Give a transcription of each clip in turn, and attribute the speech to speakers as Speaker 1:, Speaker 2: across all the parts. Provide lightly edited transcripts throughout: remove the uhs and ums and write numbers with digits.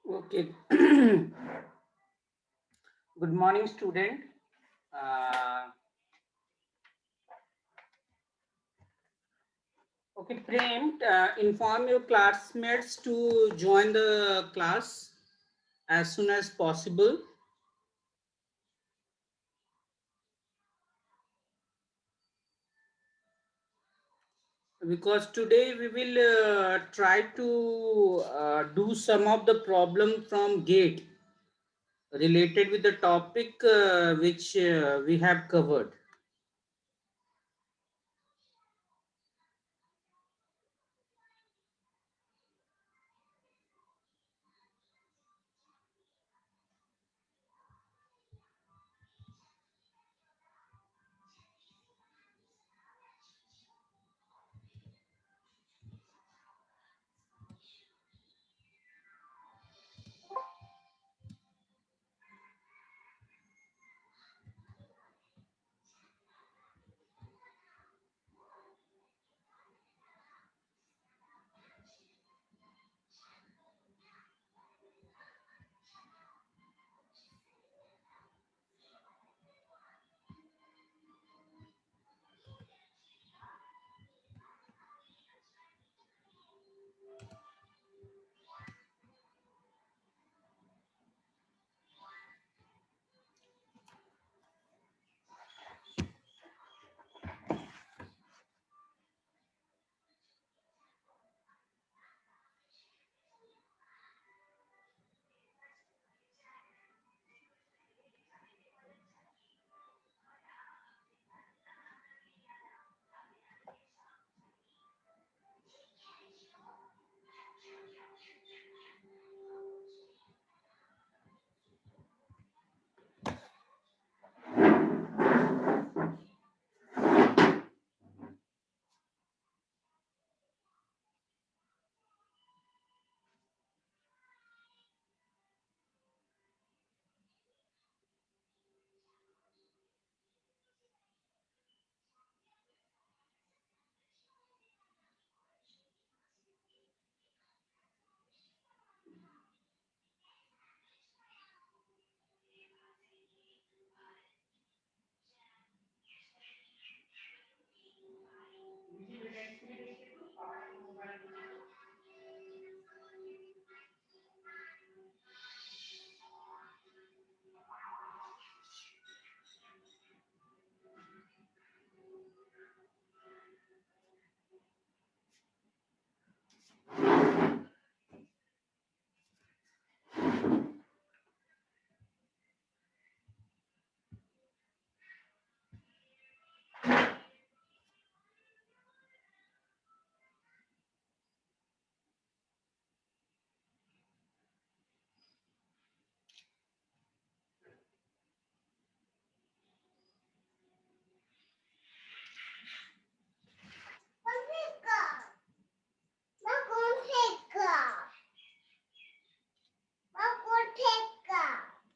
Speaker 1: Okay. Good morning, student. Uh, okay, Prem, inform your classmates to join the class as soon as possible because today we will try to do some of the problem from GATE related with the topic which we have covered.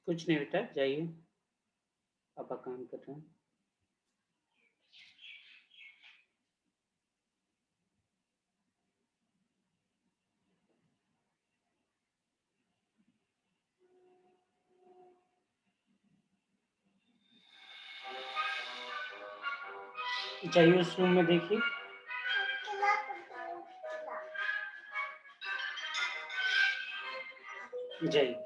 Speaker 1: कुछ नहीं बेटा, जाइए, पापा काम कर रहे हैं। जाइए उस रूम में देखिए। जाइए।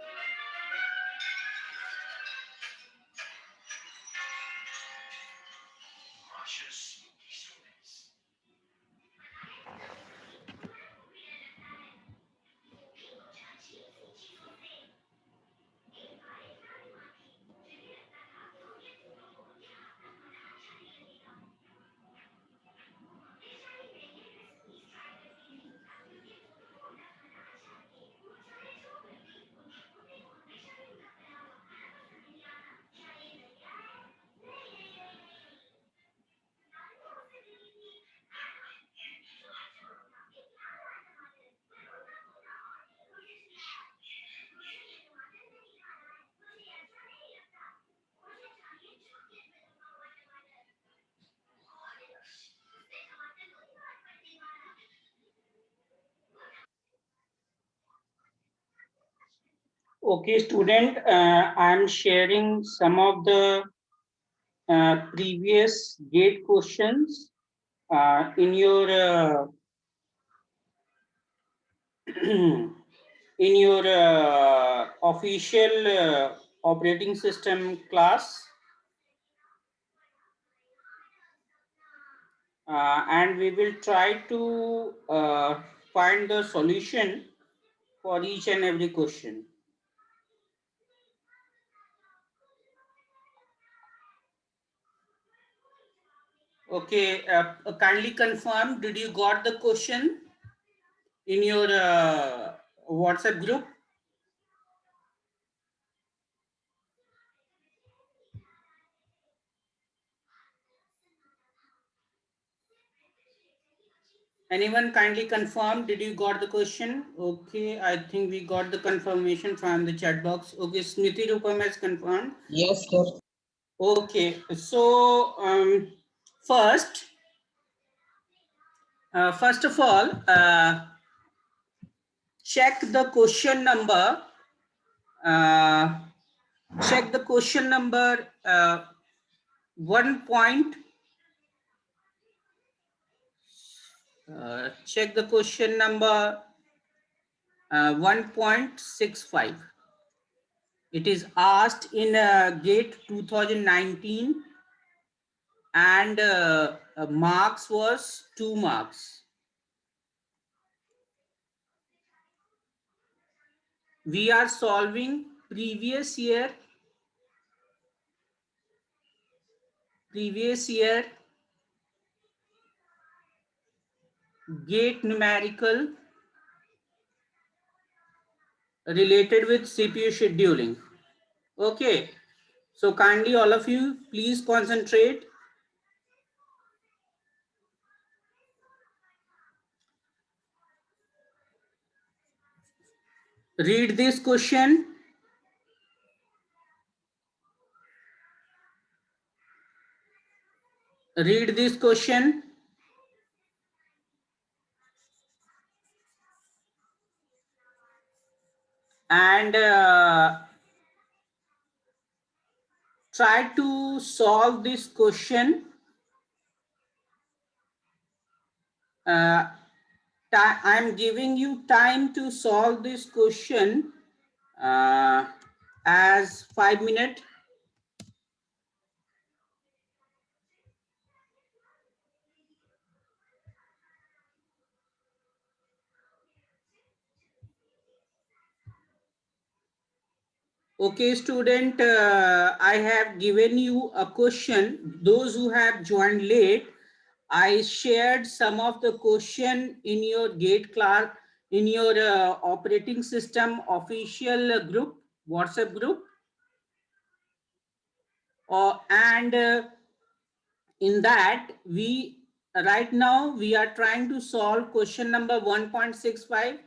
Speaker 1: Okay, student, I am sharing some of the previous GATE questions in your in your official operating system class, and we will try to find the solution for each and every question. Okay, kindly confirm, did you got the question in your WhatsApp group? Anyone kindly confirm, did you got the question? Okay, I think we got the confirmation from the chat box. Okay, Smriti Rupam has confirmed.
Speaker 2: Yes, sir.
Speaker 1: Okay, so first of all, check the question number. Check the question number 1 point. Check the question number 1.65. It is asked in GATE 2019 and marks was 2 marks. We are solving previous year GATE numerical related with CPU scheduling. Okay, so kindly all of you please concentrate. Read this question. Read this question. And try to solve this question. I'm giving you time to solve this question as 5 minutes. Okay, student, I have given you a question. Those who have joined late, I shared some of the question in your GATE class, in your operating system official group, WhatsApp group. And in that, we right now we are trying to solve question number 1.65.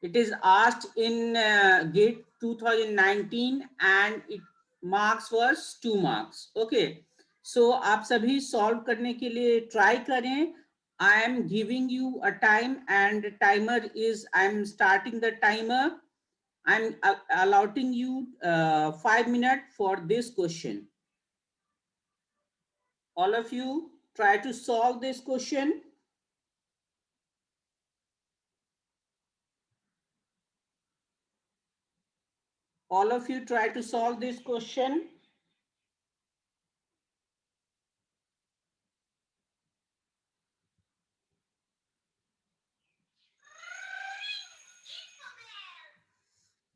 Speaker 1: It is asked in GATE 2019 and it marks was 2 marks. Okay, so आप सभी solve करने के लिए try करें. I am giving you a time and timer is I am starting the timer. I'm allotting you 5 minutes for this question. All of you try to solve this question. All of you try to solve this question.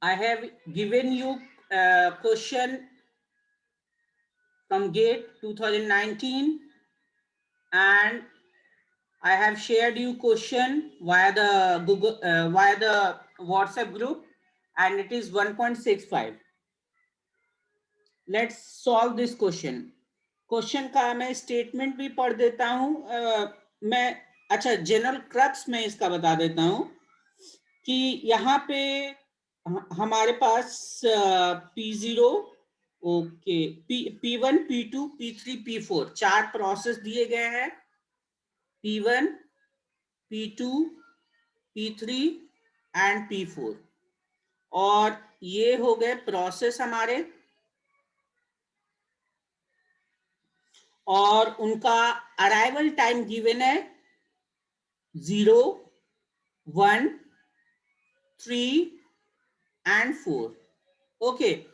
Speaker 1: I have given you a question from GATE 2019 and I have shared you question via the Google via the WhatsApp group and it is 1.65. Let's solve this question. Question का मैं statement भी पढ़ देता हूं. मैं अच्छा general crux में इसका बता देता हूं कि यहाँ पे हमारे पास P0 okay P1 P2 P3 P4 चार प्रोसेस दिए गए हैं. P1 P2 P3 and P4 और ये हो गए प्रोसेस हमारे, और उनका अराइवल टाइम गिवन है 0, 1, 3 and 4. Okay,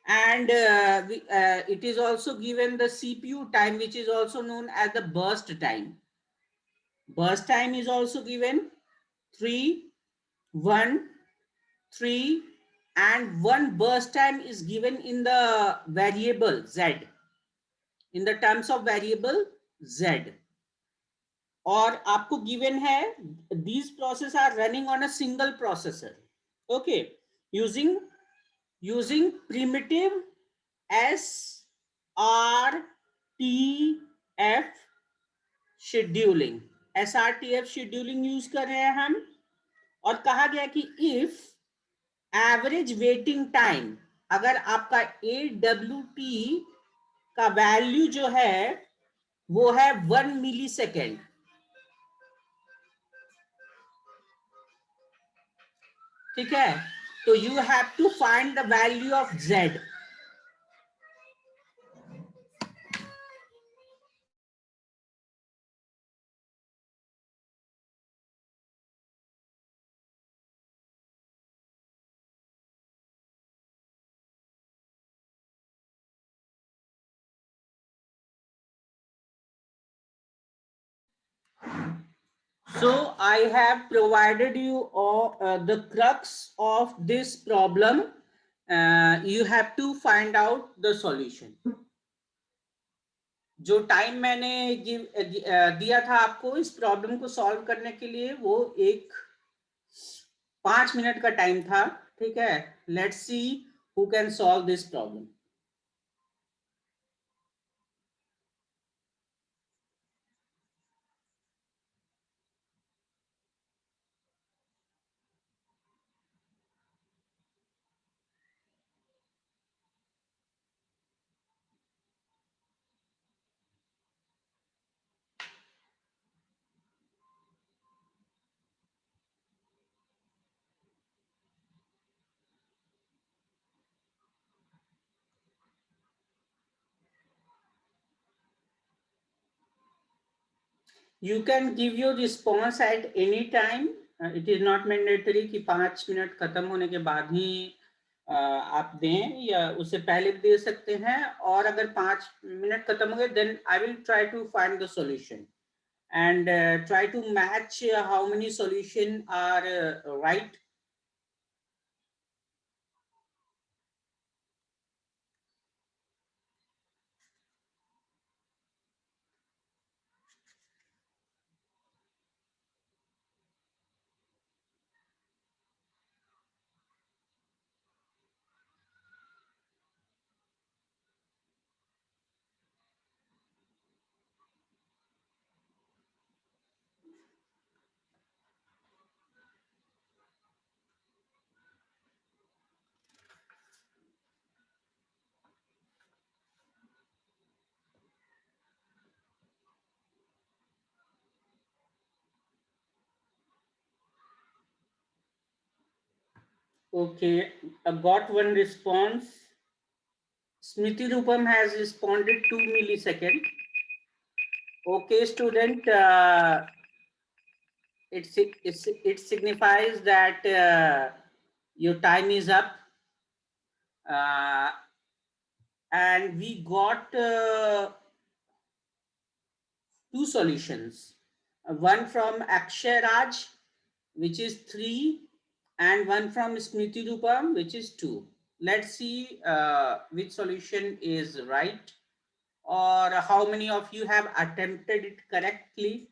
Speaker 1: and it is also given the CPU time, which is also known as the burst time. Burst time is also given 3, 1, 3, and one burst time is given in the variable z, in the terms of variable z. और आपको given है these processes are running on a single processor. Okay, using primitive SRTF scheduling, SRTF scheduling use कर रहे हैं हम। और कहा गया कि इफ एवरेज वेटिंग टाइम, अगर आपका AWT का वैल्यू जो है वो है 1 मिली सेकेंड, ठीक है, तो you have to find the value of Z. So I have provided you all the crux of this problem. You have to find out the solution. जो टाइम मैंने दिया था आपको इस प्रॉब्लम को सॉल्व करने के लिए, वो 5 मिनट का टाइम था, ठीक है। Let's see who can solve this problem. You can give your response at any time. It is not mandatory कि 5 मिनट खत्म होने के बाद ही आप दें, या उससे पहले भी दे सकते हैं। और अगर 5 मिनट खत्म हो गए, then I will try to find the solution and try to match how many solution are right. Okay, I got one response. Smriti Rupam has responded 2 millisecond. Okay, student, it signifies that your time is up, and we got 2 solutions. One from Akshay Raj, which is 3, and one from Smriti Rupam, which is 2. Let's see which solution is right, or how many of you have attempted it correctly.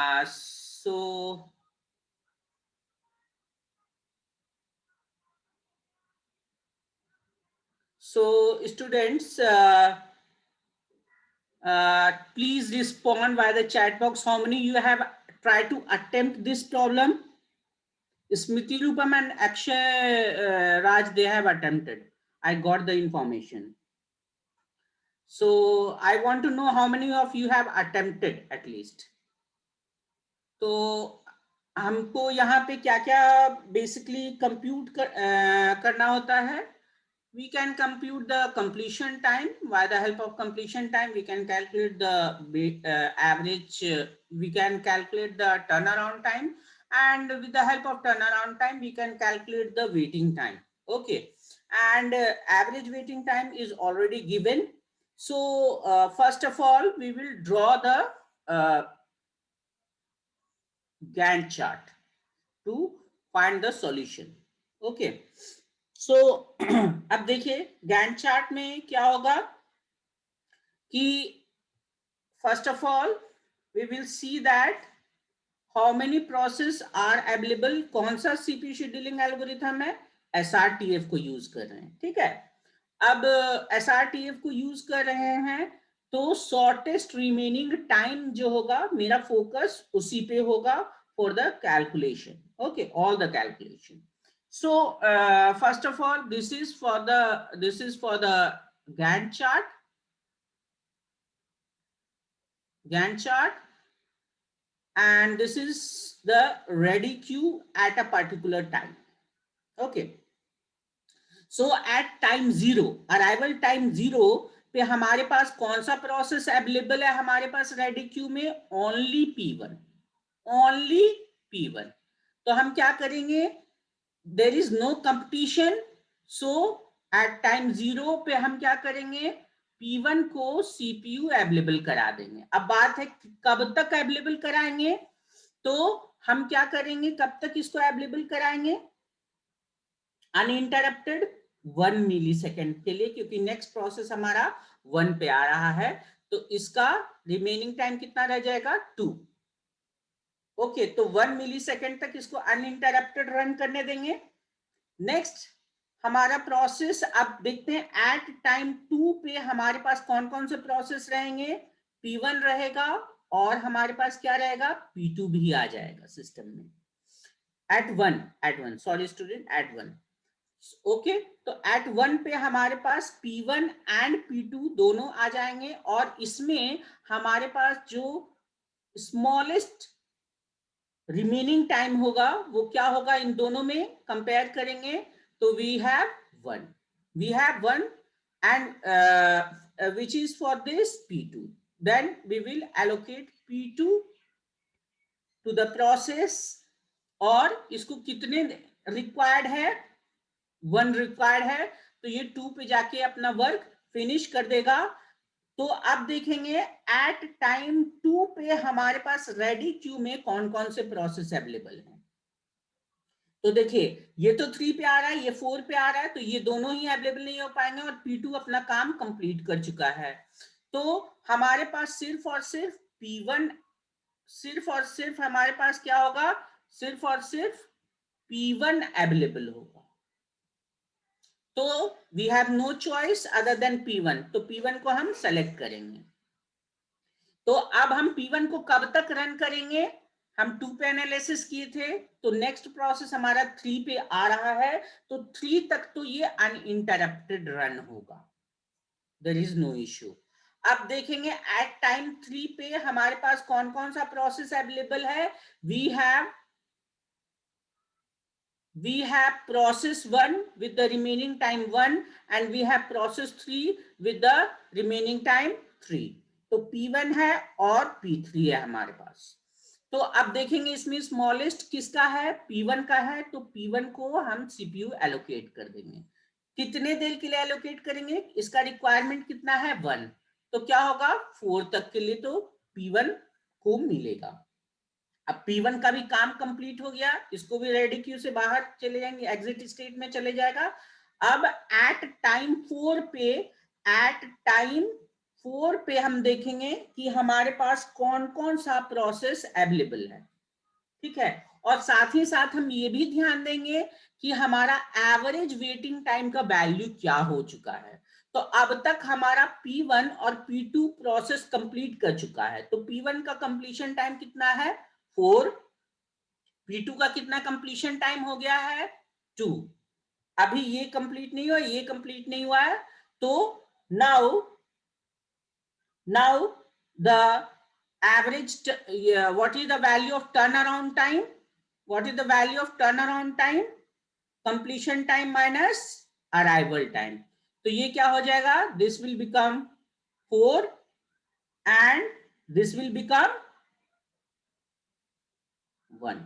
Speaker 1: So students, please respond via the chat box. How many you have tried to attempt this problem? Smriti Rupam and Akshay Raj, they have attempted. I got the information. So I want to know how many of you have attempted at least. तो हमको यहाँ पे क्या क्या basically compute करना होता है. We can compute the completion time. By the help of completion time, we can calculate the average, we can calculate the turnaround time, and with the help of turnaround time we can calculate the waiting time. Okay, and average waiting time is already given. So first of all we will draw the Gantt chart to find the solution. Okay, सो अब देखिए Gantt chart में क्या होगा कि first of all we will see that how many process are available. कौन सा CPU scheduling algorithm है? SRTF को यूज कर रहे हैं. ठीक है, अब एसआरटीएफ को यूज कर रहे हैं तो शॉर्टेस्ट रिमेनिंग टाइम जो होगा, मेरा फोकस उसी पे होगा for the calculation. Okay, all the calculation. So first of all, this is for the Gantt chart, and this is the ready queue at a particular time. Okay, so at time 0, arrival time 0 पे हमारे पास कौन सा process available है? हमारे पास ready queue में only P1, only P1. तो हम क्या करेंगे? There is no competition, so at time 0 पे हम क्या करेंगे? P1 को सीपीयू अवेलेबल करा देंगे. अब बात है कब तक अवेलेबल कराएंगे, तो हम क्या करेंगे, कब तक इसको अवेलेबल कराएंगे? अनइंटरप्टेड 1 मिली सेकेंड के लिए, क्योंकि नेक्स्ट प्रोसेस हमारा 1 पे आ रहा है, तो इसका रिमेनिंग टाइम कितना रह जाएगा? 2. ओके, तो 1 मिली सेकेंड तक इसको अनइंटरप्टेड रन करने देंगे. नेक्स्ट हमारा प्रोसेस, अब देखते हैं एट टाइम 2 पे हमारे पास कौन कौन से प्रोसेस रहेंगे? P1 रहेगा और हमारे पास क्या रहेगा? P2 भी आ जाएगा सिस्टम में. At one sorry student, at 1. Okay, तो एट 1 पे हमारे पास P1 एंड P2 दोनों आ जाएंगे, और इसमें हमारे पास जो स्मॉलेस्ट रिमेनिंग टाइम होगा वो क्या होगा? इन दोनों में कंपेयर करेंगे तो we have one and which is for this P2. Then we will allocate P2 to the process, और इसको कितने रिक्वायर्ड है? 1 रिक्वायर्ड है, तो ये 2 पे जाके अपना वर्क फिनिश कर देगा. तो अब देखेंगे एट टाइम 2 पे हमारे पास रेडी क्यू में कौन कौन से प्रोसेस अवेलेबल हैं. तो देखिए ये तो 3 पे आ रहा है, ये 4 पे आ रहा है, तो ये दोनों ही अवेलेबल नहीं हो पाएंगे, और P2 अपना काम कंप्लीट कर चुका है. तो हमारे पास सिर्फ और सिर्फ P1, सिर्फ और सिर्फ हमारे पास क्या होगा? सिर्फ और सिर्फ P1 अवेलेबल होगा. तो we have no choice other than P1, तो P1 को हम सेलेक्ट करेंगे. तो अब हम P1 को कब तक रन करेंगे? हम 2 पे एनालिसिस किए थे, तो नेक्स्ट प्रोसेस हमारा 3 पे आ रहा है, तो 3 तक तो ये अनइंटरप्टेड रन होगा, देयर इज नो इश्यू. अब देखेंगे एट टाइम 3 पे हमारे पास कौन कौन सा प्रोसेस अवेलेबल है. we have process 1 with the remaining time 1, and we have process 3 with the remaining time 3. तो P1 है और P3 है हमारे पास. तो अब देखेंगे इसमें स्मॉलेस्ट किसका है? P1 का है, तो P1 को हम CPU एलोकेट कर देंगे. कितने देर के लिए एलोकेट करेंगे? इसका रिक्वायरमेंट कितना है? 1. तो क्या होगा? 4 तक के लिए तो P1 को मिलेगा. अब P1 का भी काम कंप्लीट हो गया, इसको भी रेडी क्यू से बाहर चले जाएंगे, एग्जिट स्टेट में चले जाएगा. अब एट टाइम 4 पे हम देखेंगे कि हमारे पास कौन कौन सा प्रोसेस अवेलेबल है. ठीक है, और साथ ही साथ हम ये भी ध्यान देंगे कि हमारा एवरेज वेटिंग टाइम का वैल्यू क्या हो चुका है. तो अब तक हमारा P1 और P2 प्रोसेस कंप्लीट कर चुका है, तो P1 का कंप्लीशन टाइम कितना है? 4. P2 का कितना कंप्लीशन टाइम हो गया है? 2. अभी ये कंप्लीट नहीं हुआ, ये कंप्लीट नहीं हुआ है, तो now the average, what is the value of turnaround time? what is the value of turnaround time? Completion time minus arrival time. तो ये क्या हो जाएगा? This will become 4 and this will become 1.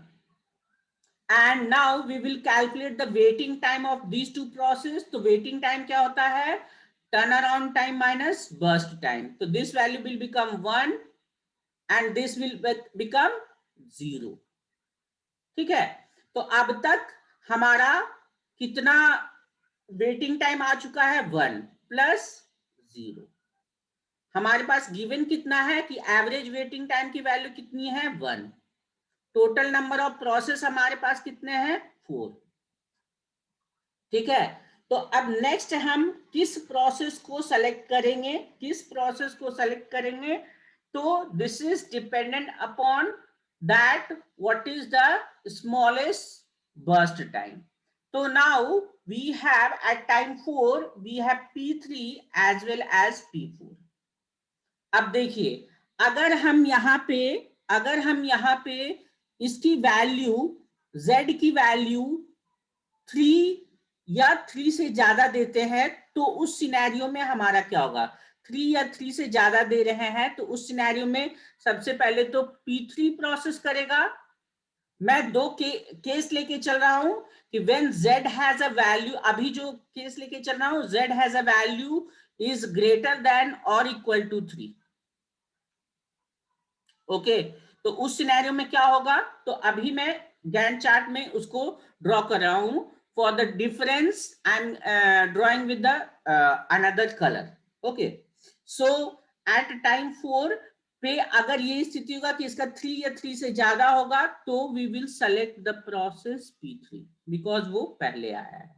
Speaker 1: And now we will calculate the waiting time of these two process. तो waiting time क्या होता है? Turnaround time minus burst time. तो this value will become 1 and this will become 0. ठीक है, तो अब तक हमारा कितना वेटिंग टाइम आ चुका है? 1 प्लस 0. हमारे पास गिवन कितना है कि एवरेज वेटिंग टाइम की वैल्यू कितनी है? 1. टोटल नंबर ऑफ प्रोसेस हमारे पास कितने हैं? 4. ठीक है, तो अब नेक्स्ट हम किस प्रोसेस को सेलेक्ट करेंगे? किस प्रोसेस को सेलेक्ट करेंगे? तो this is dependent upon that what is the smallest burst time. तो now we have at time 4 we have P3 as well as P4. अब देखिए, अगर हम यहाँ पे इसकी वैल्यू z की वैल्यू 3 या 3 से ज्यादा देते हैं तो उस सिनेरियो में हमारा क्या होगा? 3 या 3 से ज्यादा दे रहे हैं तो उस सिनेरियो में सबसे पहले तो P3 प्रोसेस करेगा. मैं दो केस लेके चल रहा हूं कि when z has a value, अभी जो केस लेके चल रहा हूं z has a value is greater than और इक्वल टू 3. ओके, तो उस सिनेरियो में क्या होगा? तो अभी मैं गैंट चार्ट में उसको ड्रॉ कर रहा हूं. For the difference I am drawing with the another colour. Okay, so at time 4 पे अगर ये स्थिति होगा कि इसका 3 या 3 से ज्यादा होगा तो we will select the process P3 because वो पहले आया है.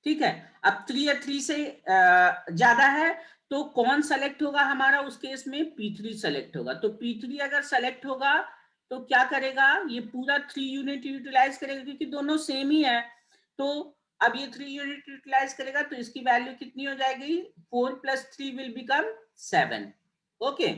Speaker 1: ठीक है, अब 3 या 3 से ज्यादा है तो कौन सेलेक्ट होगा हमारा? उस केस में P3 सेलेक्ट होगा. तो P3 अगर सेलेक्ट होगा तो क्या करेगा? ये पूरा 3 यूनिट यूटिलाइज करेगा क्योंकि दोनों सेम ही है. तो अब ये 3 यूनिट यूटिलाइज करेगा तो इसकी वैल्यू कितनी हो जाएगी? 4 प्लस 3 विल बिकम 7. ओके,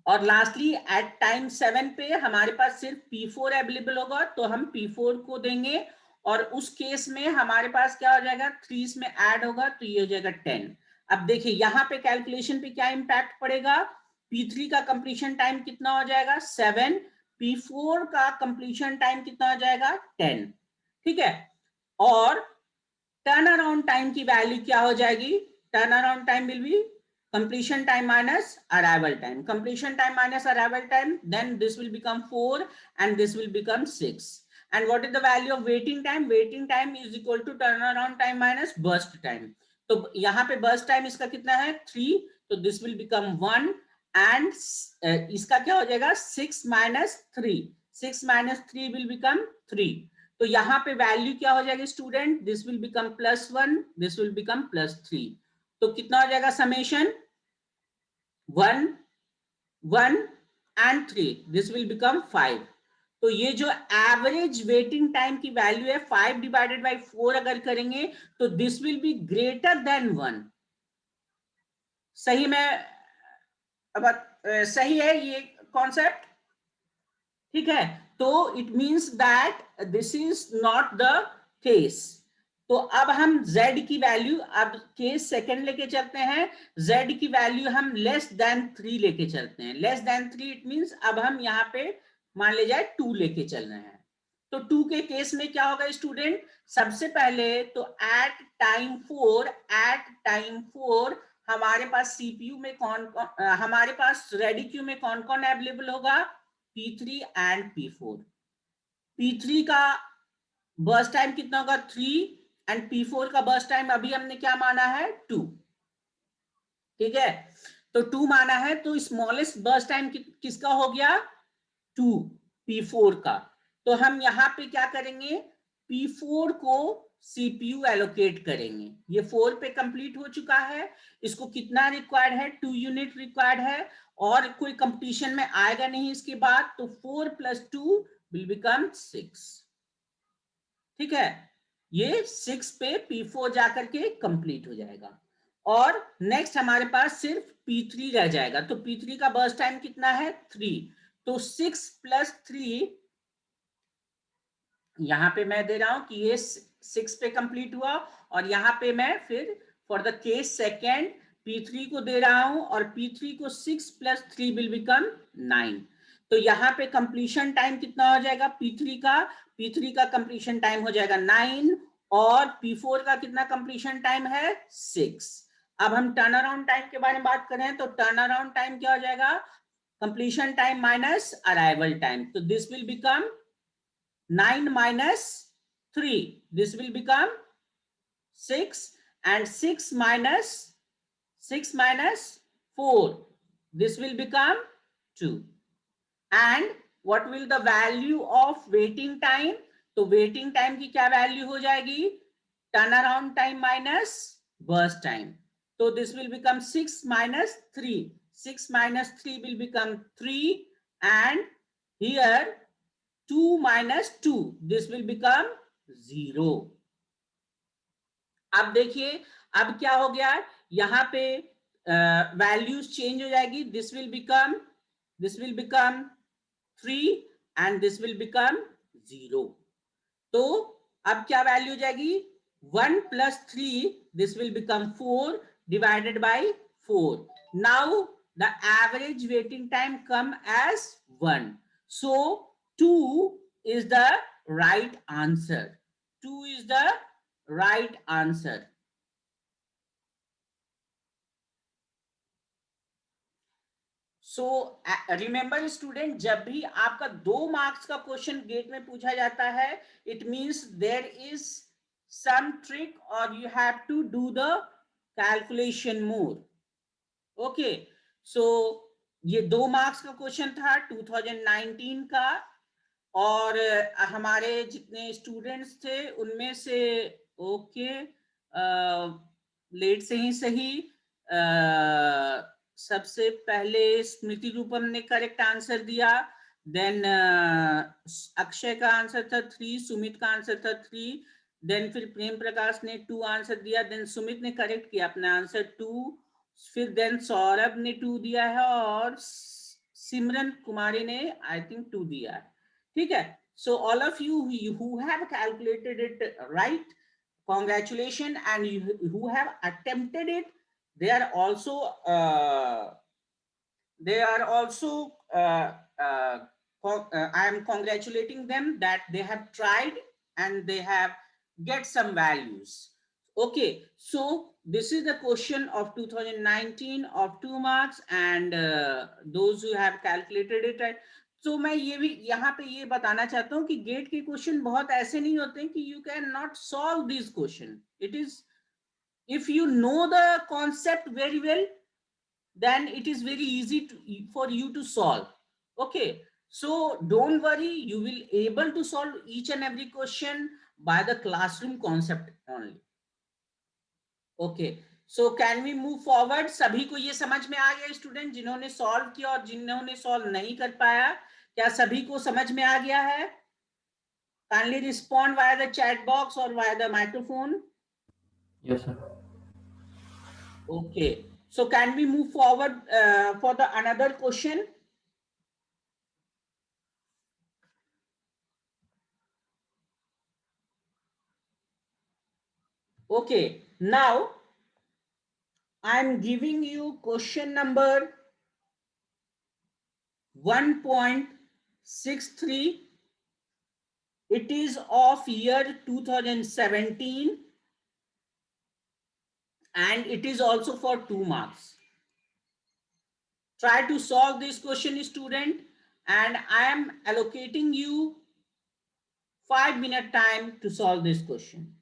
Speaker 1: और लास्टली एट टाइम 7 पे हमारे पास सिर्फ P4 अवेलेबल होगा तो हम P4 को देंगे और उस केस में हमारे पास क्या हो जाएगा? 3 इसमें ऐड होगा तो ये हो जाएगा 10. अब देखिए यहाँ पे कैलकुलेशन पे क्या इंपैक्ट पड़ेगा? P3 का कंप्लीशन टाइम कितना हो जाएगा? 7. P4 का कंप्लीशन टाइम कितना हो जाएगा? 10. ठीक है, और टर्न अराउंड टाइम की वैल्यू क्या हो जाएगी? Turn around time will be completion time minus arrival time. Completion time minus arrival time, then this will become 4 and this will become 6. And what is the value of waiting time? Waiting time is equal to turnaround time minus burst time. तो यहाँ पे burst time इसका कितना है? 3. तो this will become 1 and इसका क्या हो जाएगा? 6 minus 3. 6 minus 3 will become 3. तो यहाँ पे वैल्यू क्या हो जाएगी student? This will become +1, this will become +3. तो कितना हो जाएगा summation? 1, 1 and 3. This will become 5. तो ये जो एवरेज वेटिंग टाइम की वैल्यू है 5 डिवाइडेड बाय 4 अगर करेंगे तो this will be greater than 1. सही में अब सही है ये कॉन्सेप्ट? ठीक है, तो it means that this is not the case. तो अब हम z की वैल्यू, अब केस सेकंड लेके चलते हैं, z की वैल्यू हम लेस देन 3 लेके चलते हैं. लेस देन 3 इट मींस अब हम यहाँ पे मान ले जाए 2 लेके चल रहे हैं. तो 2 के केस में क्या होगा स्टूडेंट? सबसे पहले तो एट टाइम 4 हमारे पास सीपीयू में हमारे पास रेडी क्यू में कौन कौन अवेलेबल होगा? P3 and P4. P3 का बर्स्ट टाइम कितना होगा? 3 एंड P4 का बर्स्ट टाइम अभी हमने क्या माना है? 2. ठीक है, तो 2 माना है तो स्मॉलेस्ट बर्स्ट टाइम किसका हो गया? 2, P4 का. तो हम यहाँ पे क्या करेंगे? P4 को CPU एलोकेट करेंगे. ये 4 पे कंप्लीट हो चुका है. इसको कितना रिक्वायर्ड है? 2 यूनिट रिक्वायर्ड है और कोई कंपटीशन में आएगा नहीं इसके बाद. तो 4 + 2 विल बिकम 6. ठीक है, ये 6 पे P4 जाकर के कंप्लीट हो जाएगा और नेक्स्ट हमारे पास सिर्फ P3 रह जाएगा. तो P3 का बर्स्ट टाइम कितना है? 3. तो 6 + 3 यहाँ पे मैं दे रहा हूं कि ये 6 पे कंप्लीट हुआ, और यहाँ पे मैं फिर for the case second P3 को दे रहा हूं, और P3 को 6 + 3 विल बिकम 9। तो यहाँ पे कंप्लीशन टाइम कितना हो जाएगा P3 का कंप्लीशन टाइम हो जाएगा 9, और P4 का कितना कंप्लीशन टाइम है 6। अब हम टर्न अराउंड टाइम के बारे में बात करें तो टर्न अराउंड टाइम क्या हो जाएगा, completion time minus arrival time, तो this will become 9 minus 3, this will become 6, and 6 minus 4, this will become 2. And what will the value of waiting time? तो waiting time की क्या value हो जाएगी, turn around time minus burst time. So this will become 6 minus 3. 6 minus 3 will become 3, and here 2 minus 2, this will become 0. अब देखिए, अब क्या हो गया, यहाँ पे वैल्यूज चेंज हो जाएगी, this will become 3 and this will become 0. तो अब क्या वैल्यू हो जाएगी, 1 + 3, this will become 4 divided by 4. Now the average waiting time come as 1. So 2 is the right answer. 2 is the right answer. So remember student, जब भी आपका 2 marks का question gate में पूछा जाता है, it means there is some trick और you have to do the calculation more. Okay, so ये 2 मार्क्स का क्वेश्चन था 2019 का, और हमारे जितने स्टूडेंट्स थे उनमें से ओके लेट से ही सही, सबसे पहले स्मृति रूपम ने करेक्ट आंसर दिया, देन अक्षय का आंसर था 3, सुमित का आंसर था 3, देन फिर प्रेम प्रकाश ने 2 आंसर दिया, देन सुमित ने करेक्ट किया अपना आंसर 2, फिर देन सौरभ ने 2 दिया है, और सिमरन कुमारी ने आई थिंक 2 दिया है. ठीक है, so all of you who have calculated it right, congratulations, and you who have attempted it, they are also uh, they are also I am congratulating them that they have tried and they have get some values. Okay, so this is the question of 2019 of 2 marks, and those who have calculated it right. तो मैं ये भी यहाँ पे ये बताना चाहता हूँ कि गेट के क्वेश्चन बहुत ऐसे नहीं होते कि you can not solve this question. It is, if you know the concept very well, then it is very easy for you to solve. Okay, so don't worry, you will able to solve each and every question by the classroom concept only. Okay, so can we move forward? सभी को ये समझ में आ गया student, जिन्होंने solve किया और जिन्होंने सॉल्व नहीं कर पाया, क्या सभी को समझ में आ गया है? Kindly respond via the chat box or via the microphone.
Speaker 2: Yes, sir.
Speaker 1: Okay, so can we move forward for the another question? Okay, now I'm giving you question number 1.63. It is of year 2017 and it is also for 2 marks. Try to solve this question, student, and I am allocating you 5-minute time to solve this question.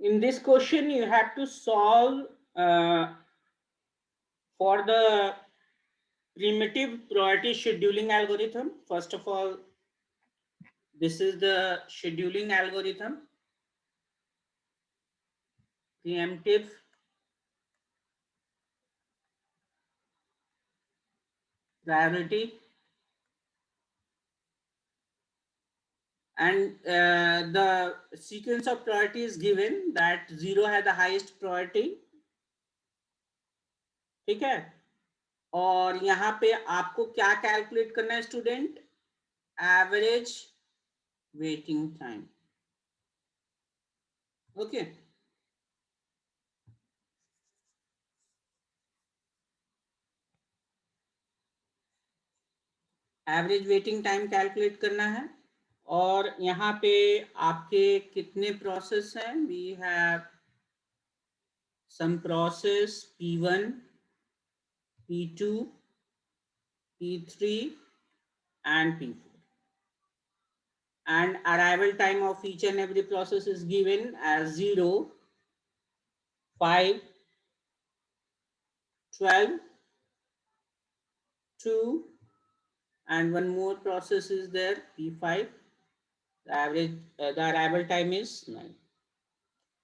Speaker 1: in this question you have to solve for the primitive priority scheduling algorithm. First of all, this is the scheduling algorithm, preemptive priority, and the sequence of priority is given that 0 है the highest priority, ठीक है। और यहाँ पे आपको क्या calculate करना है student, average waiting time, okay. Average waiting time calculate करना है। और यहाँ पे आपके कितने प्रोसेस हैं, we have some process P1, P2, P3 and P4, and arrival time of each and every process is given as 0, 5, 12, 2, and one more process is there, P5. The arrival time is 9,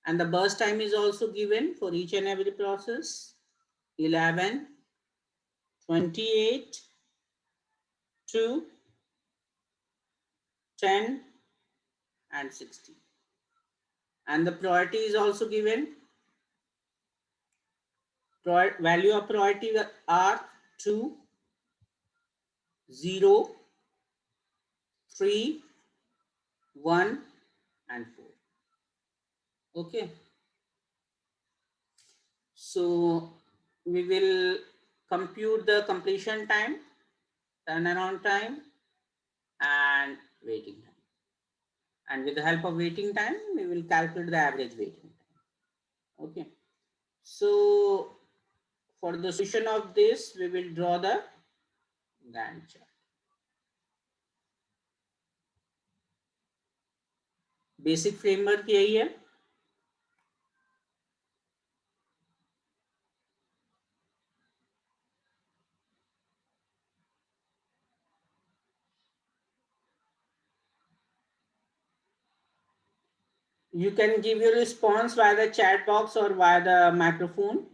Speaker 1: and the burst time is also given for each and every process, 11, 28, 2, 10 and 60, and the priority is also given. Value of priority are 2, 0, 3, 1 and 4, okay. So we will compute the completion time, turnaround time and waiting time, and with the help of waiting time we will calculate the average waiting time, okay. So for the solution of this we will draw the Gantt chart. Basic framework यही है। You can give your response via the chat box or via the microphone.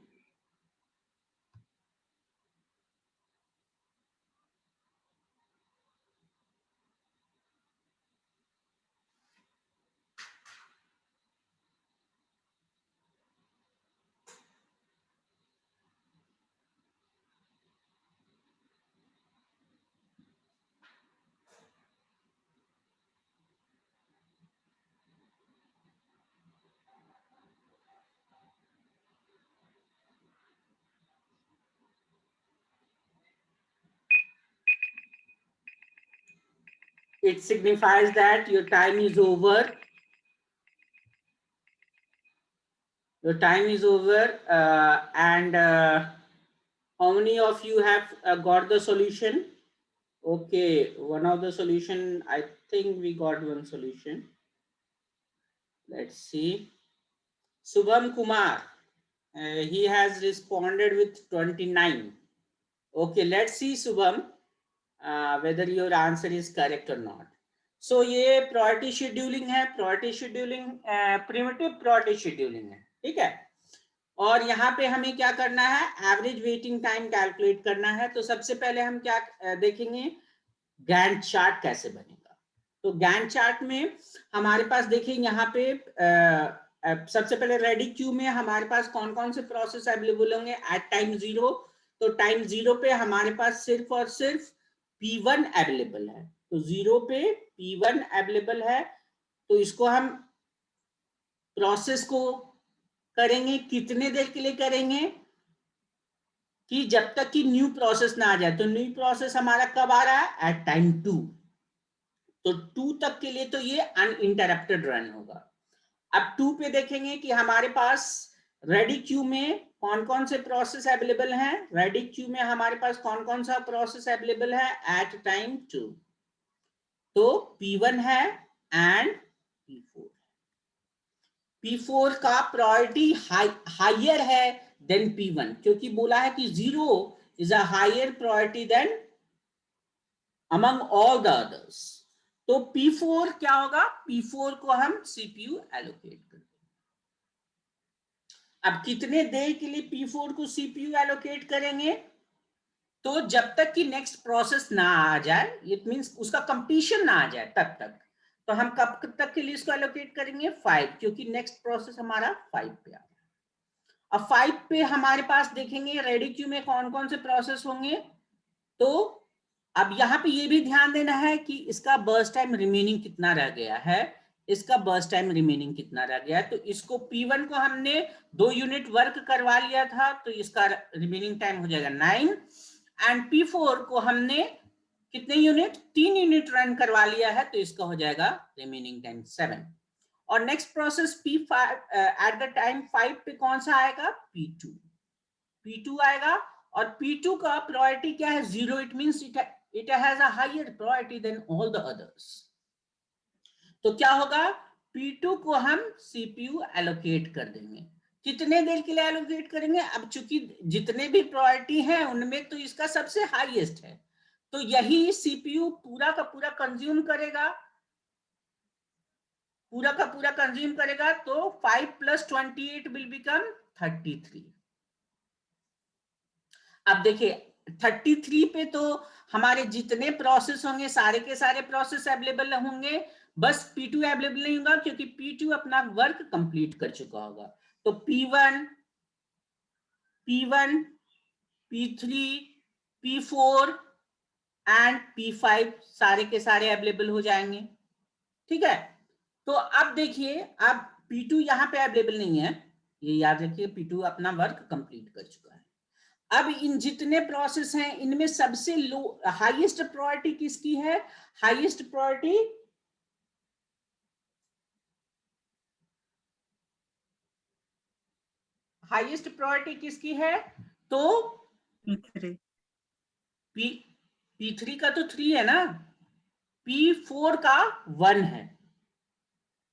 Speaker 1: It signifies that your time is over. Your time is over, and how many of you have got the solution? Okay, one of the solution, I think we got one solution. Let's see. Subham Kumar, he has responded with 29. Okay, let's see Subham, whether your answer is correct or not. So ये priority scheduling है, priority scheduling primitive priority scheduling है, ठीक है। और यहाँ पे हमें क्या करना है, एवरेज वेटिंग टाइम कैलकुलेट करना है। तो सबसे पहले हम क्या देखेंगे, गैंट चार्ट कैसे बनेगा। तो गैंट चार्ट में हमारे पास देखिए यहाँ पे सबसे पहले रेडी क्यू में हमारे पास कौन कौन से प्रोसेस अवेलेबल होंगे एट टाइम 0। तो टाइम 0 पे हमारे पास सिर्फ और सिर्फ P1 अवेलेबल है। तो 0 पे P1 अवेलेबल है, तो इसको हम प्रोसेस को करेंगे, कितने देर के लिए करेंगे, कि जब तक कि न्यू प्रोसेस ना आ जाए। तो न्यू प्रोसेस हमारा कब आ रहा है, एट टाइम 2। तो 2 तक के लिए तो ये अनइंटरप्टेड रन होगा। अब 2 पे देखेंगे कि हमारे पास रेडी क्यू में कौन कौन से प्रोसेस अवेलेबल हैं। रेडी क्यू में हमारे पास कौन कौन सा प्रोसेस अवेलेबल है एट टाइम 2। तो P1 है एंड P4। P4 का प्रायोरिटी हायर है देन P1, क्योंकि बोला है कि 0 is a higher priority than among all the others. तो P4 क्या होगा, P4 को हम CPU एलोकेट कर देंगे। अब कितने देर के लिए P4 को CPU एलोकेट करेंगे, तो जब तक कि नेक्स्ट प्रोसेस ना आ जाए, इट मींस उसका कंप्लीशन ना आ जाए तब तक। तो हम कब तक के लिए इसको एलोकेट करेंगे, 5, क्योंकि नेक्स्ट प्रोसेस हमारा 5 पे आ गया। अब 5 पे हमारे पास देखेंगे रेडी क्यू में कौन कौन से प्रोसेस होंगे। तो अब यहाँ पे ये भी ध्यान देना है कि इसका बर्स्ट टाइम रिमेनिंग कितना रह गया है, इसका बर्स्ट टाइम रिमेनिंग कितना रह गया है। तो इसको P1 को हमने 2 यूनिट वर्क करवा लिया था, तो इसका रिमेनिंग टाइम हो जाएगा 9, एंड P4 को हमने कितने यूनिट, 3 यूनिट रन करवा लिया है, तो इसका हो जाएगा रिमेनिंग टाइम 7। और next process P5 at the time 5 पे कौन सा आएगा, P2 आएगा। और P2 का प्रायोरिटी क्या है, 0, it means it has a higher priority than all the others। तो क्या होगा, P2 को हम CPU एलोकेट कर देंगे। कितने देर के लिए एलोकेट करेंगे, अब चूंकि जितने भी प्रायोरिटी हैं उनमें तो इसका सबसे हाईएस्ट है, तो यही CPU पूरा का पूरा कंज्यूम करेगा, तो 5 + 28 विल बिकम 33। अब देखिए 33 पे तो हमारे जितने प्रोसेस होंगे सारे के सारे प्रोसेस अवेलेबल होंगे, बस P2 अवेलेबल नहीं होगा, क्योंकि P2 अपना वर्क कंप्लीट कर चुका होगा। तो P1, P3, P4 and P5 सारे के सारे अवेलेबल हो जाएंगे। ठीक है, तो अब देखिए, अब P2 यहाँ पे अवेलेबल नहीं है, ये याद रखिए, P2 अपना वर्क कंप्लीट कर चुका है। अब इन जितने प्रोसेस हैं इनमें सबसे लो हाईएस्ट प्रायोरिटी किसकी है, हाईएस्ट प्रायोरिटी किसकी है, तो P3 का तो 3 है ना, P4 का 1 है,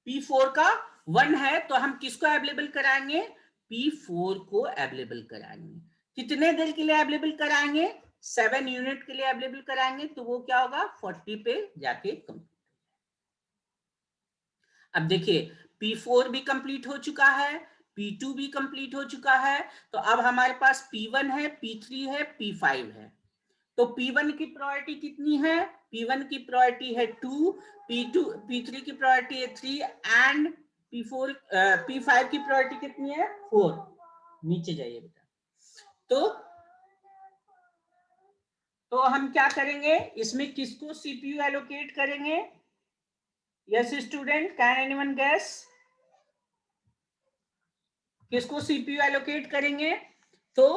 Speaker 1: P4 का 1 है, तो हम किसको अवेलेबल कराएंगे, P4 को अवेलेबल कराएंगे। कितने देर के लिए अवेलेबल कराएंगे, 7 यूनिट के लिए अवेलेबल कराएंगे, तो वो क्या होगा, 40 पे जाके कंप्लीट। अब देखिए P4 भी कंप्लीट हो चुका है, P2 भी कंप्लीट हो चुका है, तो अब हमारे पास P1 है, P3 है, P5 है। तो P1 की प्रायोरिटी कितनी है, P1 की प्रायोरिटी है 2, P3 की प्रायोरिटी है 3 एंड P5 की प्रायोरिटी कितनी है, 4। नीचे जाइए बेटा। तो हम क्या करेंगे, इसमें किसको CPU एलोकेट करेंगे, yes student, can anyone guess, किसको CPU एलोकेट करेंगे, तो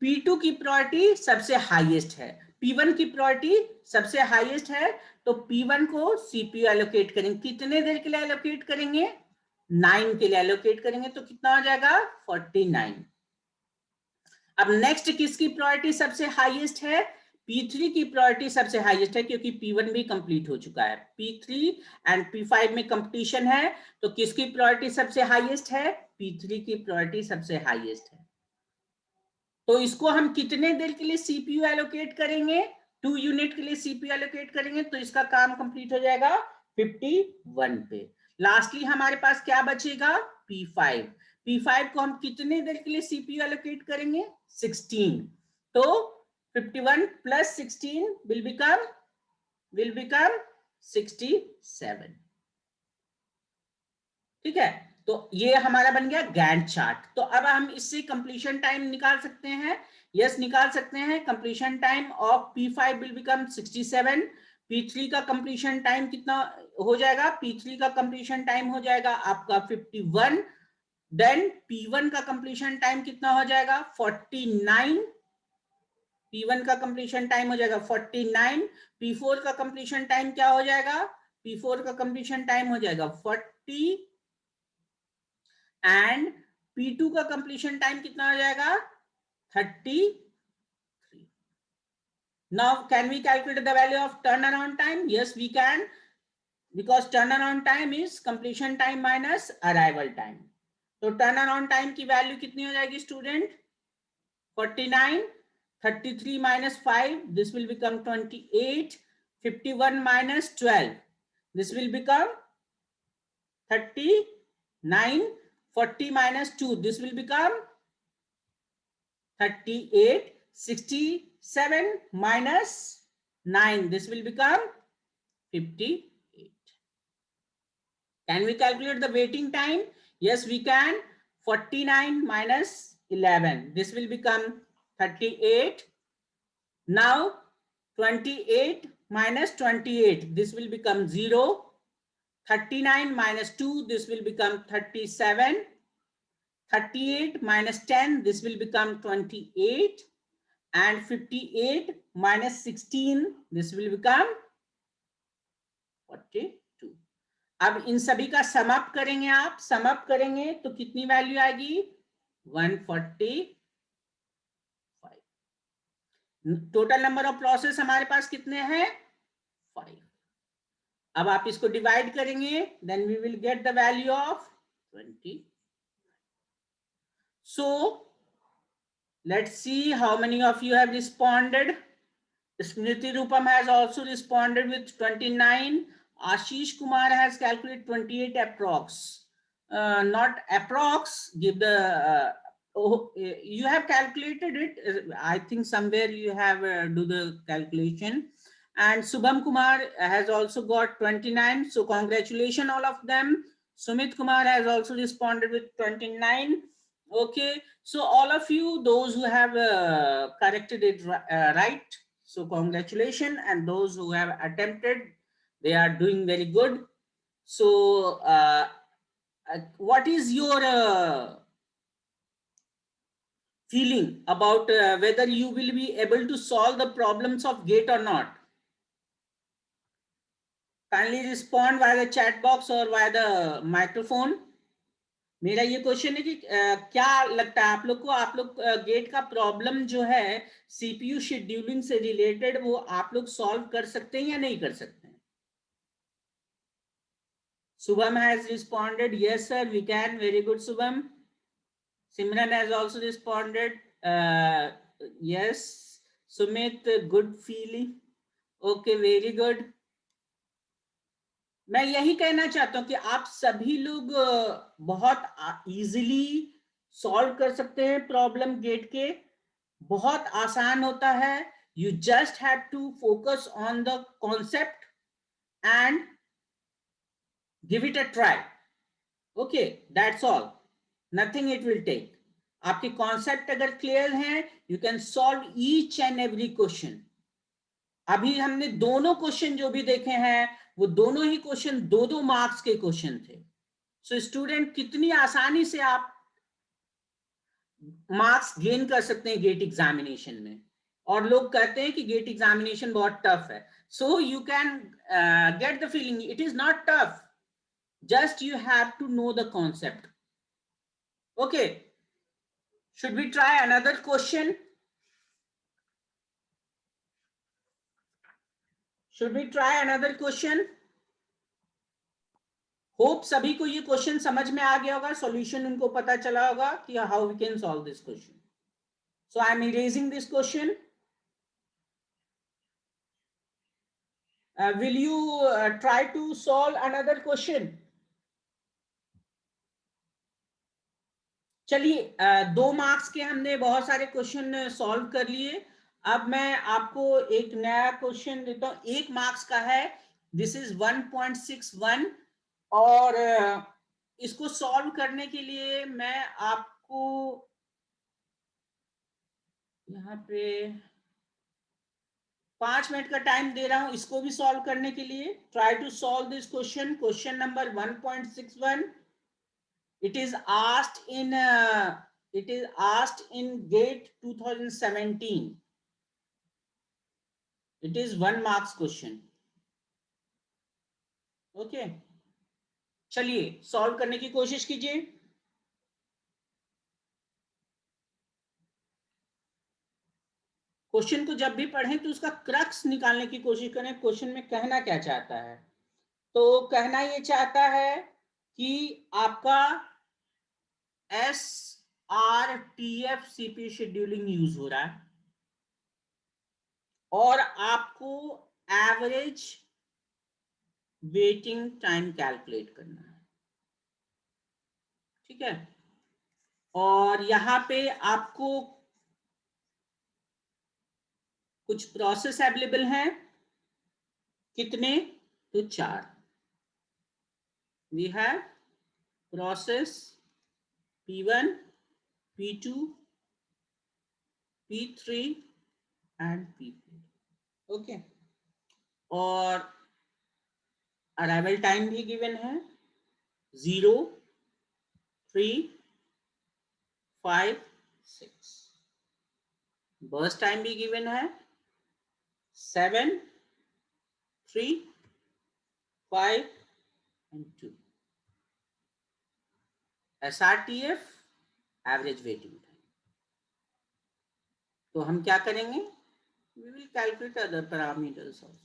Speaker 1: P2 की प्रायोरिटी सबसे हाईएस्ट है, P1 की प्रायोरिटी सबसे हाईएस्ट है, तो P1 को CPU एलोकेट करेंगे। कितने देर के लिए एलोकेट करेंगे, 9 के लिए एलोकेट करेंगे, तो कितना हो जाएगा, 49। अब नेक्स्ट किसकी प्रायोरिटी सबसे हाईएस्ट है, P3 की प्रायोरिटी सबसे हाईएस्ट है, क्योंकि P1 भी कंप्लीट हो चुका है, P3 एंड P5 में कंपटीशन है, तो किसकी प्रायोरिटी सबसे हाईएस्ट है, P3 की प्रायोरिटी सबसे हाईएस्ट है। तो इसको हम कितने देर के लिए CPU एलोकेट करेंगे, 2 यूनिट के लिए CPU एलोकेट करेंगे, तो इसका काम कंप्लीट हो जाएगा 51 पे। लास्टली हमारे पास क्या बचेगा, P5 को हम कितने देर के लिए CPU एलोकेट करेंगे, 16। तो 51 + 16 will become 67। ठीक है, तो ये हमारा बन गया गैंट चार्ट। तो अब हम इससे कंप्लीशन टाइम निकाल सकते हैं, यस निकाल सकते हैं। Completion time of P5 will become 67। P3 का कंप्लीशन टाइम कितना हो जाएगा, P3 का कंप्लीशन टाइम हो जाएगा आपका 51। देन P1 का कंप्लीशन टाइम कितना हो जाएगा, 49। P1 का कंप्लीशन टाइम हो जाएगा 49। P4 का कंप्लीशन टाइम क्या हो जाएगा, P4 का कंप्लीशन टाइम हो जाएगा 40 एंड P2 का कंप्लीशन टाइम कितना हो जाएगा, 33। Now can we calculate the value of turn around time, yes we can, because turnaround time is completion time minus arrival time. तो टर्न अराउंड टाइम की value कितनी हो जाएगी student? 49, 33 minus 5, this will become 28, 51 minus 12, this will become 39, 40 minus 2, this will become 38, 67 minus 9, this will become 58. Can we calculate the waiting time? Yes, we can. 49 minus 11, this will become 38. Now 28 minus 28, this will become 0. 39 minus 2, this will become 37. 38 minus 10, this will become 28. And 58 minus 16, this will become 42. अब इन सभी का sum up करेंगे, आप sum up करेंगे तो कितनी value आएगी? 145. Total number of losses हमारे पास कितने हैं? 5. अब आप इसको डिवाइड करेंगे, then we will get the value of 20. So let's see how many of you have responded. Smriti Rupam has also responded with 29. Ashish Kumar has calculated 28 approx. Not approx, give the you have calculated it. I think somewhere you have do the calculation. And Subham Kumar has also got 29. So congratulations all of them. Sumit Kumar has also responded with 29. Okay, so all of you, those who have corrected it right, so congratulations. And those who have attempted, they are doing very good. So what is your feeling about whether you will be able to solve the problems of GATE or not? Kindly respond via the chat box or via the microphone. मेरा ये question है कि क्या लगता है आप लोग को, आप लोग गेट का प्रॉब्लम जो है सीपीयू शेड्यूलिंग से रिलेटेड, वो आप लोग सॉल्व कर सकते हैं या नहीं कर सकते हैं? Shubham has responded yes sir we can. Very good Shubham. Simran has also responded yes. Sumit good feeling. Okay very good. मैं यही कहना चाहता हूं कि आप सभी लोग बहुत इजीली सॉल्व कर सकते हैं प्रॉब्लम गेट के. बहुत आसान होता है. You just have to focus on the concept and give it a try. Okay, that's all. Nothing it will take. आपके कॉन्सेप्ट अगर क्लियर हैं, you can solve each and every question. अभी हमने दोनों क्वेश्चन जो भी देखे हैं, वो दोनों ही क्वेश्चन 2-2 मार्क्स के क्वेश्चन थे. सो स्टूडेंट, कितनी आसानी से आप मार्क्स गेन कर सकते हैं गेट एग्जामिनेशन में. और लोग कहते हैं कि गेट एग्जामिनेशन बहुत टफ है. So you can get the feeling it is not tough. Just you have to know the concept. Okay, should we try another question? Should we try another question? Hope सभी को ये question समझ में आ गया होगा, solution उनको पता चला होगा कि how we can solve this question. So I am erasing this question. Will you try to solve another question? चलिए, 2 मार्क्स के हमने बहुत सारे क्वेश्चन सॉल्व कर लिए. अब मैं आपको एक नया क्वेश्चन देता हूं, 1 मार्क्स का है. This is 1.61. और इसको सॉल्व करने के लिए मैं आपको यहाँ पे 5 मिनट का टाइम दे रहा हूं इसको भी सॉल्व करने के लिए. Try to solve this question. Question number 1.61. it is asked in GATE 2017. it is 1 marks question. Okay, चलिए सॉल्व करने की कोशिश कीजिए. क्वेश्चन को जब भी पढ़ें तो उसका क्रक्स निकालने की कोशिश करें. क्वेश्चन में कहना क्या चाहता है? तो कहना ये चाहता है कि आपका SRTF CPU शेड्यूलिंग यूज हो रहा है और आपको एवरेज वेटिंग टाइम कैलकुलेट करना है, ठीक है। और यहां पे आपको कुछ प्रोसेस अवेलेबल हैं, कितने, तो 4। We have process P1, P2, P3 and P4, okay. और अराइवल टाइम भी गिवन है 0, 3, 5, 6। बर्स्ट टाइम भी गिवन है 7, 3, 5 and 2। SRTF average waiting time. तो हम क्या करेंगे, we will calculate other parameters also.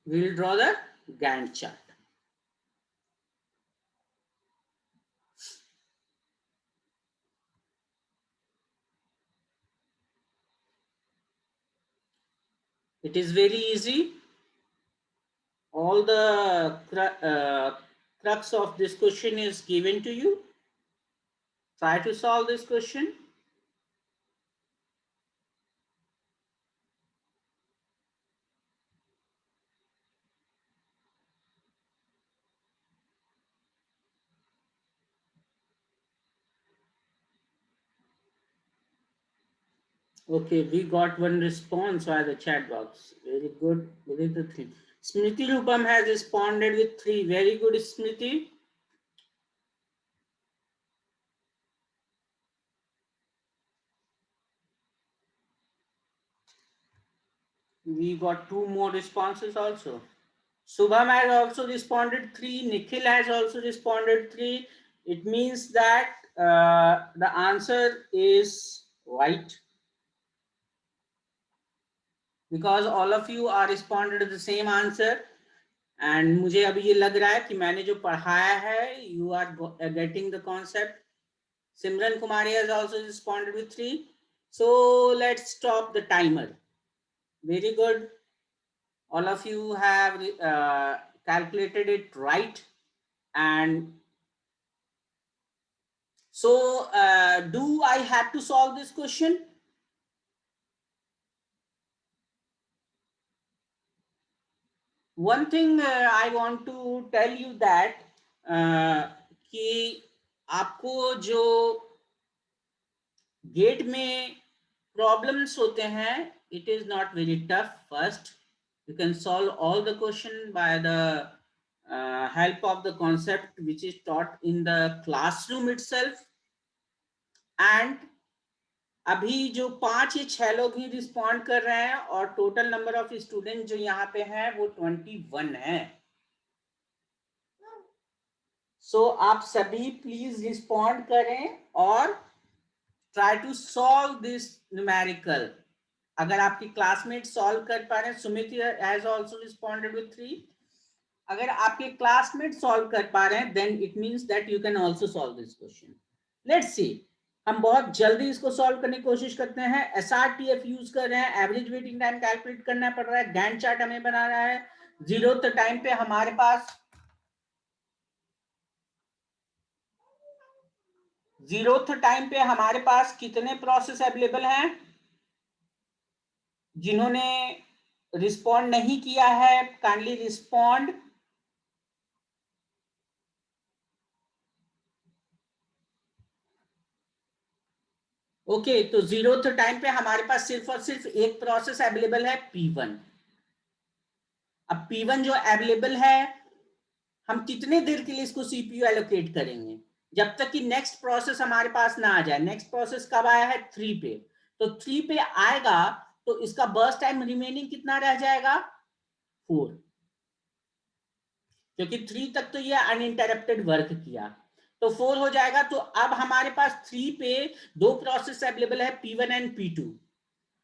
Speaker 1: We will draw the Gantt chart. It is very easy. All the crux of this question is given to you. Try to solve this question. Okay, we got one response via the chat box. Very good. Within the 3. Smriti Rupam has responded with 3. Very good, Smriti. We got 2 more responses also. Subham has also responded 3. Nikhil has also responded 3. It means that the answer is right, because all of you are responded to the same answer. And मुझे अभी ये लग रहा है कि मैंने जो पढ़ाया है, you are getting the concept. Simran Kumari has also responded with 3. So let's stop the timer. Very good. All of you have calculated it right. And so do I have to solve this question? One thing I want to tell you that कि आपको जो gate में problems होते हैं, it is not very tough. First you can solve all the question by the help of the concept which is taught in the classroom itself. And अभी जो 5 या 6 लोग ही रिस्पॉन्ड कर रहे हैं और टोटल नंबर ऑफ स्टूडेंट जो यहाँ पे हैं वो 21 है. सो आप सभी प्लीज रिस्पॉन्ड करें और try to solve this numerical. अगर आपकी क्लासमेट सॉल्व कर पा रहे हैं, Sumit has also responded with 3. अगर आपके क्लासमेट सॉल्व कर पा रहे हैं, then it means that you can also solve this question. Let's see. हम बहुत जल्दी इसको सॉल्व करने की कोशिश करते हैं. SRTF यूज कर रहे हैं, एवरेज वेटिंग टाइम कैलकुलेट करना पड़ रहा है, गैंट चार्ट हमें बनाना है. 0th टाइम पे हमारे पास 0th टाइम पे हमारे पास कितने प्रोसेस अवेलेबल हैं? जिन्होंने रिस्पॉन्ड नहीं किया है, काइंडली रिस्पॉन्ड. ओके, तो 0th टाइम पे हमारे पास सिर्फ और सिर्फ एक प्रोसेस अवेलेबल है, P1. अब P1 जो अवेलेबल है, हम कितने देर के लिए इसको CPU एलोकेट करेंगे? जब तक कि नेक्स्ट प्रोसेस हमारे पास ना आ जाए. नेक्स्ट प्रोसेस कब आया है? 3 पे. तो 3 पे आएगा तो इसका बर्स्ट टाइम रिमेनिंग कितना रह जाएगा? 4. क्योंकि 3 तक तो ये अनइंटरप्टेड वर्क किया, तो 4 हो जाएगा. तो अब हमारे पास 3 पे 2 प्रोसेस अवेलेबल है, P1 एंड P2.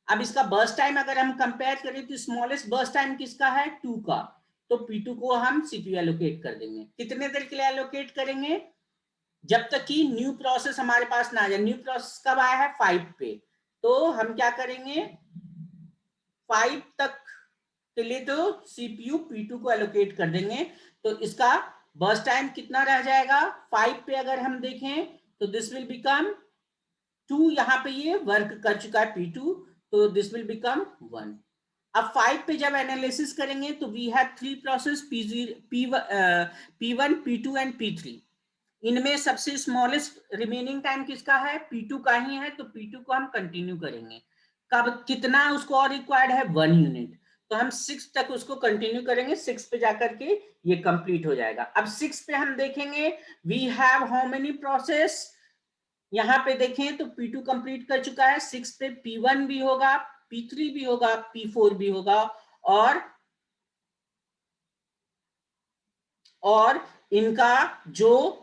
Speaker 1: अब इसका बर्स्ट टाइम अगर हम कंपेयर करें तो स्मॉलेस्ट बर्स्ट टाइम किसका है, 2 का, तो P2 को हम CPU एलोकेट कर देंगे। कितने देर के लिए एलोकेट करेंगे, जब तक कि न्यू प्रोसेस हमारे पास ना आ जाए। न्यू प्रोसेस कब आया है, 5 पे, तो हम क्या करेंगे 5 तक के लिए तो CPU P2 को एलोकेट कर देंगे। तो इसका बर्स्ट टाइम कितना रह जाएगा, 5 पे अगर हम देखें तो दिस विल बिकम 2, यहाँ पे ये वर्क कर चुका है P2, तो दिस विल बिकम 1। अब 5 पे जब एनालिसिस करेंगे तो we have 3 process P1 P2 and P3। इनमें सबसे स्मॉलेस्ट रिमेनिंग टाइम किसका है, P2 का ही है, तो P2 को हम कंटिन्यू करेंगे। कब, कितना उसको और रिक्वायर्ड है, 1 यूनिट, तो हम 6 तक उसको कंटिन्यू करेंगे। 6 पे जाकर के ये कंप्लीट हो जाएगा। अब 6 पे हम देखेंगे we have how many process, यहाँ पे देखें तो P2 कंप्लीट कर चुका है। 6 पे P1 भी होगा, P3 भी होगा, P4 भी होगा, और इनका जो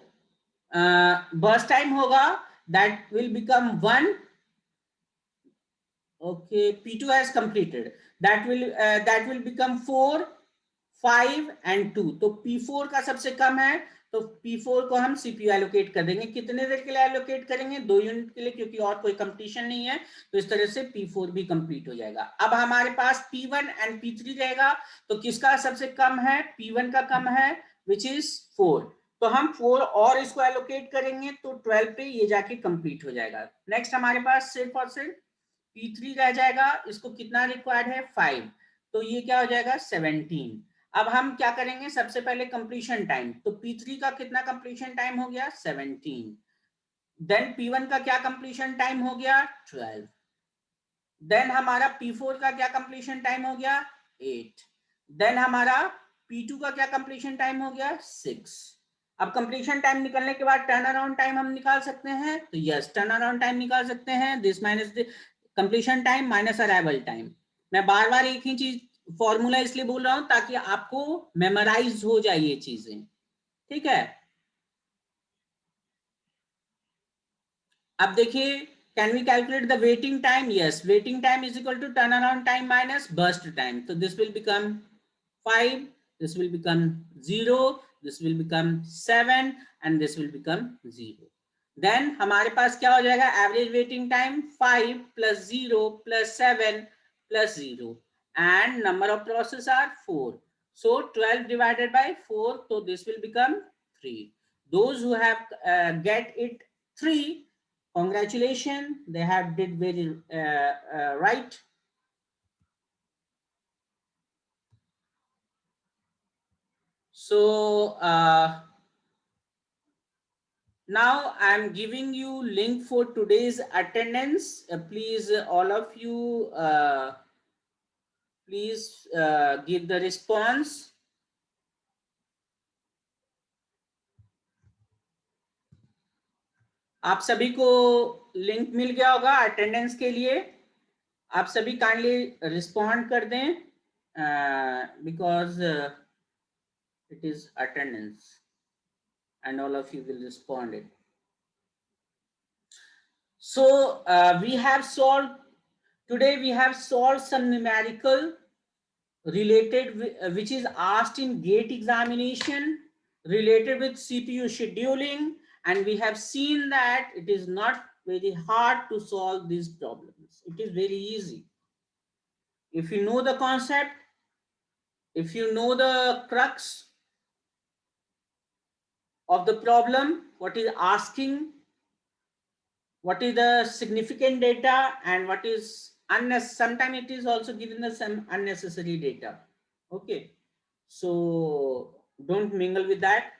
Speaker 1: बर्स्ट टाइम होगा that will become 1. Okay, P2 has completed, that will become 4, 5 and 2, तो P4 का सबसे कम है, तो P4 को हम CPU एलोकेट कर देंगे। कितने देर के लिए एलोकेट करेंगे, 2 यूनिट के लिए, क्योंकि और कोई कंपटीशन नहीं है, तो इस तरह से P4 भी कंप्लीट हो जाएगा। अब हमारे पास P1 एंड P3 रहेगा, तो किसका सबसे कम है, P1 का कम है, विच इज 4, तो हम 4 और इसको एलोकेट करेंगे, तो 12 पे ये जाके कंप्लीट हो जाएगा। नेक्स्ट हमारे पास सिर्फ और सिर्फ P3 रह जाएगा, इसको कितना रिक्वायर्ड है, 5, तो ये क्या हो जाएगा, 17। अब हम क्या करेंगे, सबसे पहले कंप्लीशन टाइम, तो P3 का कितना कंप्लीशन टाइम हो गया, 17। देन P1 का क्या कंप्लीशन टाइम हो गया, 12। देन हमारा P4 का क्या कंप्लीशन टाइम हो गया, 8। देन हमारा P2 का क्या कंप्लीशन टाइम हो गया, 6। अब कंप्लीशन टाइम निकलने के बाद टर्न अराउंड टाइम हम निकाल सकते हैं, तो यस टर्न अराउंड टाइम निकाल सकते हैं, this minus completion time minus arrival time. मैं बार बार एक ही चीज फॉर्मूला इसलिए बोल रहा हूं ताकि आपको मेमोराइज हो जाए ये चीजें, ठीक है। अब देखिए, can we calculate the waiting time, yes waiting time is equal to turn around time minus burst time, तो this will become 5, this will become 0, this will become 7 and this will become 0। then हमारे पास क्या हो जाएगा, average waiting time 5 plus 0 plus 7 plus 0 and number of process are 4, so 12 divided by 4, so this will become 3। those who have get it 3, congratulations, they have did very right। So now I am giving you link for today's attendance. Please, all of you, please give the response. आप सभी को link मिल गया होगा attendance के लिए, आप सभी kindly respond कर दें, because it is attendance and all of you will respond it। so we have solved today, we have solved some numerical related which is asked in GATE examination related with CPU scheduling, and we have seen that it is not very hard to solve these problems. It is very easy if you know the concept, if you know the crux of the problem, what is asking, what is the significant data, and what is unnecessary. Sometimes it is also given the some unnecessary data, okay, so don't mingle with that।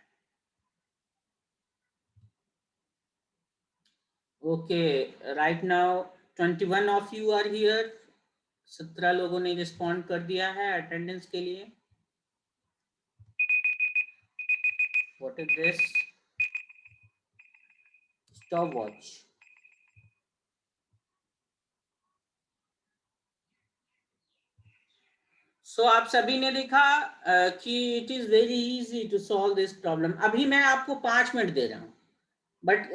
Speaker 1: okay, right now 21 of you are here, 17 लोगों ने respond कर दिया है attendance के लिए। What is this, stop watch. So आप सभी ने देखा कि it is very easy to solve this problem. अभी मैं आपको 5 मिनट दे रहा हूं, बट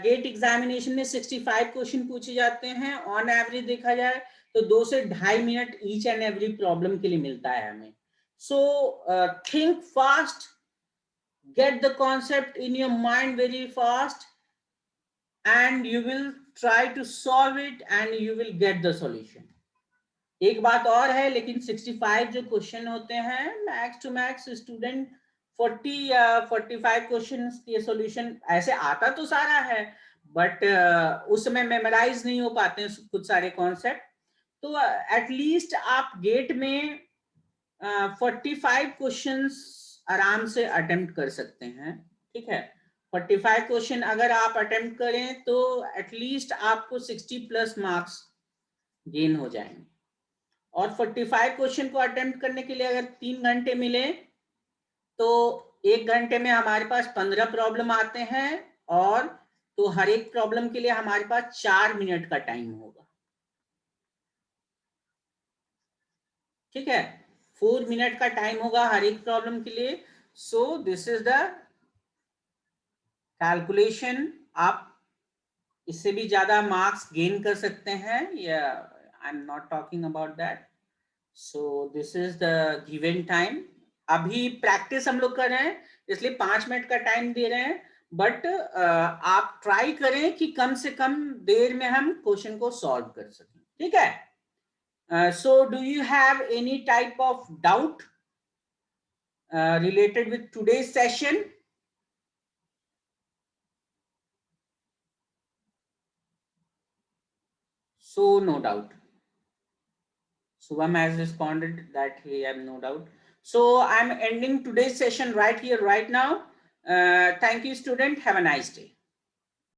Speaker 1: गेट एग्जामिनेशन में 65 क्वेश्चन पूछे जाते हैं, ऑन एवरेज देखा जाए तो 2 से 2.5 minute each and every problem के लिए मिलता है हमें. So think fast, get the concept in your mind very fast, and you will try to solve it and you will get the solution. एक बात और है, लेकिन 65 जो क्वेश्चन होते हैं, मैक्स टू मैक्स स्टूडेंट 40 या 45 क्वेश्चन के सॉल्यूशन, ऐसे आता तो सारा है बट उसमें मेमोराइज नहीं हो पाते हैं कुछ सारे कॉन्सेप्ट. तो एटलीस्ट आप गेट में 45 क्वेश्चंस आराम से अटेम्प्ट कर सकते हैं. ठीक है, 45 क्वेश्चन अगर आप अटेम्प्ट करें तो एटलीस्ट आपको 60 प्लस मार्क्स गेन हो जाएंगे. और 45 क्वेश्चन को अटेम्प्ट करने के लिए अगर 3 घंटे मिले तो 1 घंटे में हमारे पास 15 प्रॉब्लम आते हैं, और तो हर एक प्रॉब्लम के लिए हमारे पास 4 मिनट का टाइम होगा. ठीक है, 4 मिनट का टाइम होगा हर एक प्रॉब्लम के लिए. So this is the calculation. आप इससे भी ज्यादा मार्क्स गेन कर सकते हैं, या I am not talking about that. So this is the given time. अभी प्रैक्टिस हम लोग कर रहे हैं इसलिए 5 मिनट का टाइम दे रहे हैं, बट आप ट्राई करें कि कम से कम देर में हम क्वेश्चन को सॉल्व कर सकें. ठीक है. So do you have any type of doubt related with today's session? So no doubt. Subham has responded that he have no doubt. So I'm ending today's session right here, right now. Thank you, student. Have a nice day.